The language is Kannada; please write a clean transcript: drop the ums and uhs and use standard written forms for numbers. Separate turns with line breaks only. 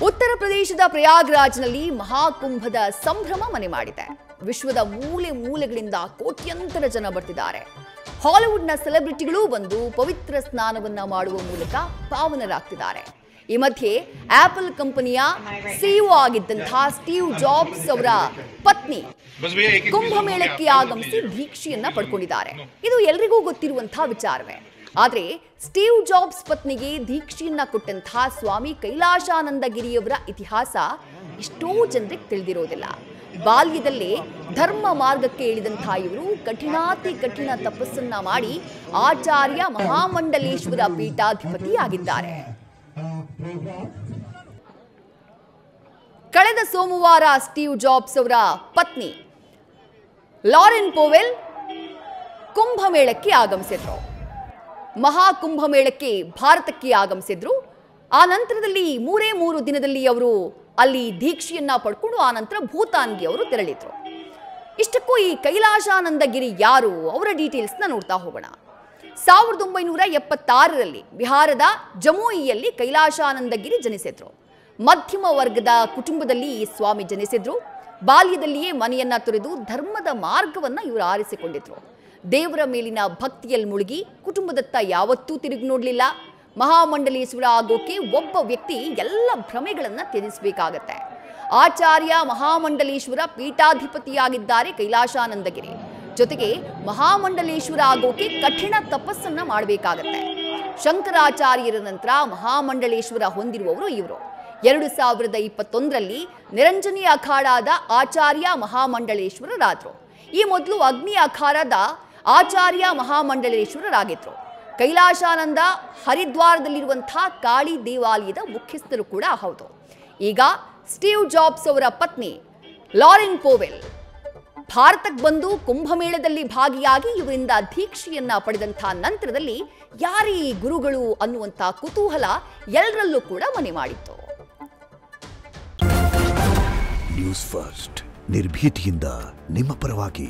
ಉತ್ತರ ಪ್ರದೇಶದ ಪ್ರಯಾಗ್ರಾಜ್ನಲ್ಲಿ ಮಹಾಕುಂಭದ ಸಂಭ್ರಮ ಮನೆ ಮಾಡಿದೆ. ವಿಶ್ವದ ಮೂಲೆ ಮೂಲೆಗಳಿಂದ ಕೋಟ್ಯಂತರ ಜನ ಬರ್ತಿದ್ದಾರೆ. ಹಾಲಿವುಡ್ನ ಸೆಲೆಬ್ರಿಟಿಗಳು ಬಂದು ಪವಿತ್ರ ಸ್ನಾನವನ್ನ ಮಾಡುವ ಮೂಲಕ ಪಾವನರಾಗ್ತಿದ್ದಾರೆ. ಈ ಮಧ್ಯೆ ಆಪಲ್ ಕಂಪನಿಯ ಸಿಇಒ ಆಗಿದ್ದಂತಹ ಸ್ಟೀವ್ ಜಾಬ್ಸ್ ಅವರ ಪತ್ನಿ ಕುಂಭಮೇಳಕ್ಕೆ ಆಗಮಿಸಿ ದೀಕ್ಷೆಯನ್ನ ಪಡ್ಕೊಂಡಿದ್ದಾರೆ. ಇದು ಎಲ್ರಿಗೂ ಗೊತ್ತಿರುವಂತಹ ವಿಚಾರವೇ. ಆದರೆ ಸ್ಟೀವ್ ಜಾಬ್ಸ್ ಪತ್ನಿಗೆ ದೀಕ್ಷೆಯನ್ನ ಕೊಟ್ಟಂತಹ ಸ್ವಾಮಿ ಕೈಲಾಶಾನಂದಗಿರಿಯವರ ಇತಿಹಾಸ ಎಷ್ಟೋ ಜನರಿಗೆ ತಿಳಿದಿರೋದಿಲ್ಲ. ಬಾಲ್ಯದಲ್ಲೇ ಧರ್ಮ ಮಾರ್ಗಕ್ಕೆ ಇಳಿದಂತಹ ಇವರು ಕಠಿಣಾತಿ ಕಠಿಣ ತಪಸ್ಸನ್ನ ಮಾಡಿ ಆಚಾರ್ಯ ಮಹಾಮಂಡಲೇಶ್ವರ ಪೀಠಾಧಿಪತಿಯಾಗಿದ್ದಾರೆ. ಕಳೆದ ಸೋಮವಾರ ಸ್ಟೀವ್ ಜಾಬ್ಸ್ ಅವರ ಪತ್ನಿ ಲಾರೆನ್ ಪೋವೆಲ್ ಕುಂಭಮೇಳಕ್ಕೆ ಆಗಮಿಸಿದ್ರು. ಮಹಾಕುಂಭಮೇಳಕ್ಕೆ ಭಾರತಕ್ಕೆ ಆಗಮಿಸಿದ್ರು. ಆ ನಂತರದಲ್ಲಿ ಮೂರು ದಿನದಲ್ಲಿ ಅವರು ಅಲ್ಲಿ ದೀಕ್ಷೆಯನ್ನ ಪಡ್ಕೊಂಡು ಆ ನಂತರ ಭೂತಾನ್ಗೆ ಅವರು ತೆರಳಿದ್ರು. ಇಷ್ಟಕ್ಕೂ ಈ ಕೈಲಾಶಾನಂದಗಿರಿ ಯಾರು, ಅವರ ಡೀಟೇಲ್ಸ್ನ ನೋಡ್ತಾ ಹೋಗೋಣ. 1976ರಲ್ಲಿ ಬಿಹಾರದ ಜಮುಯಿಯಲ್ಲಿ ಕೈಲಾಶಾನಂದಗಿರಿ ಜನಿಸಿದ್ರು. ಮಧ್ಯಮ ವರ್ಗದ ಕುಟುಂಬದಲ್ಲಿ ಈ ಸ್ವಾಮಿ ಜನಿಸಿದ್ರು. ಬಾಲ್ಯದಲ್ಲಿಯೇ ಮನೆಯನ್ನ ತೊರೆದು ಧರ್ಮದ ಮಾರ್ಗವನ್ನ ಇವರು ಆರಿಸಿಕೊಂಡಿದ್ರು. ದೇವರ ಮೇಲಿನ ಭಕ್ತಿಯಲ್ಲಿ ಮುಳುಗಿ ಕುಟುಂಬದತ್ತ ಯಾವತ್ತೂ ತಿರುಗಿ ನೋಡಲಿಲ್ಲ. ಮಹಾಮಂಡಲೇಶ್ವರ ಆಗೋಕೆ ಒಬ್ಬ ವ್ಯಕ್ತಿ ಎಲ್ಲ ಭ್ರಮೆಗಳನ್ನ ತ್ಯಜಿಸಬೇಕಾಗತ್ತೆ. ಆಚಾರ್ಯ ಮಹಾಮಂಡಲೇಶ್ವರ ಪೀಠಾಧಿಪತಿಯಾಗಿದ್ದಾರೆ ಕೈಲಾಶಾನಂದಗಿರಿ. ಜೊತೆಗೆ ಮಹಾಮಂಡಲೇಶ್ವರ ಆಗೋಕೆ ಕಠಿಣ ತಪಸ್ಸನ್ನ ಮಾಡಬೇಕಾಗತ್ತೆ. ಶಂಕರಾಚಾರ್ಯರ ನಂತರ ಮಹಾಮಂಡಲೇಶ್ವರ ಹೊಂದಿರುವವರು ಇವರು. 2021ರಲ್ಲಿ ನಿರಂಜನಿ ಅಖಾಡಾದ ಆಚಾರ್ಯ ಮಹಾಮಂಡಲೇಶ್ವರರಾದ್ರು. ಈ ಮೊದಲು ಅಗ್ನಿ ಅಖಾಡದ ಆಚಾರ್ಯ ಮಹಾಮಂಡಲೇಶ್ವರರಾಗಿದ್ರು. ಕೈಲಾಶಾನಂದ ಹರಿದ್ವಾರದಲ್ಲಿರುವಂತಹ ಕಾಳಿ ದೇವಾಲಯದ ಮುಖ್ಯಸ್ಥರು ಕೂಡ ಹೌದು. ಈಗ ಸ್ಟೀವ್ ಜಾಬ್ಸ್ ಅವರ ಪತ್ನಿ ಲಾರೆನ್ ಪೋವೆಲ್ ಭಾರತಕ್ಕೆ ಬಂದು ಕುಂಭಮೇಳದಲ್ಲಿ ಭಾಗಿಯಾಗಿ ಇವರಿಂದ ದೀಕ್ಷೆಯನ್ನ ಪಡೆದಂತಹ ನಂತರದಲ್ಲಿ ಯಾರೇ ಗುರುಗಳು ಅನ್ನುವಂಥ ಕುತೂಹಲ ಎಲ್ಲರಲ್ಲೂ ಕೂಡ ಮನೆ ಮಾಡಿತ್ತು.
ನ್ಯೂಸ್ ಫಸ್ಟ್ ನಿರ್ಭೀತಿಯಿಂದ ನಿಮ್ಮ ಪರವಾಗಿ.